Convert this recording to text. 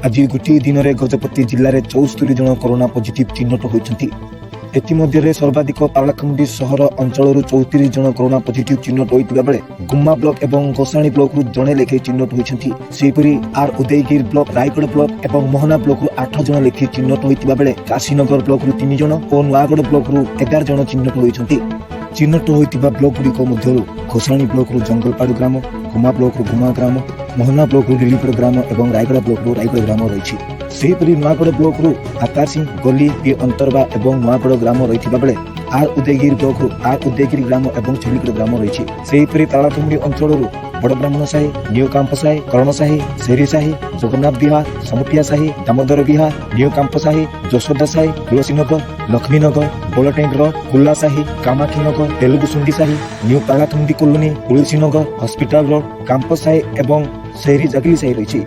आज गोटे दिन में गजपति जिले में 74 जन कोरोना पॉजिटिव चिन्हट होती। एमध्य सर्वाधिक पारलाखेमुंडी सहर अंचल 34 जन कोरोना पॉजिटिव चिन्हट होता बेले गुम्मा ब्लॉक और गोसाणी ब्लॉक जड़े लेखे चिन्हट होती। सेहीपरि आर उदयगिरी ब्लॉक, रायगढ़ ब्लॉक और मोहना ब्लॉक 8 जन लेखे चिन्हट होता बेले काशीनगर ब्लॉक 3 जन और नुआगढ़ ब्लॉक 11 जन चिन्हट होती। चिन्हट होता ब्लॉक गुड़िक मध्य घोषाणी ब्लॉक जंगलपाड़ ग्राम, गुमा ब्लॉक गुमा ग्राम, मोहना ब्लॉक लिलीगढ़ ग्राम और रायगढ़ ब्लॉक रायगढ़ ग्राम रही। सेहीपरि नुआगढ़ ब्लॉक आकार सिंह गली पी अंतरबा और नुआगढ़ ग्राम रही बेले आर उदयगिरी ब्लॉक आर उदयगिरी ग्राम और छेलीगढ़ ग्राम रही। सेहीपरि पारलाखेमुंडी अंचल बड़ ब्राह्मण साही, न्यू कैंप साही, कर्ण साही, शेरी साही, जगन्नाथ विहार, समुटिया साही, दामोदर विहार, न्यू कैंप साही, यशोदा साही, तुलसीनगर, लक्ष्मीनगर, बोलटेंग रोड, कुल्ला साही, कामाक्षीनगर, तेलुगुसुंडी साही, new Paralakhemundi colony, Tulsinagar, hospital road, campus साही और शेरी जगली साही रही।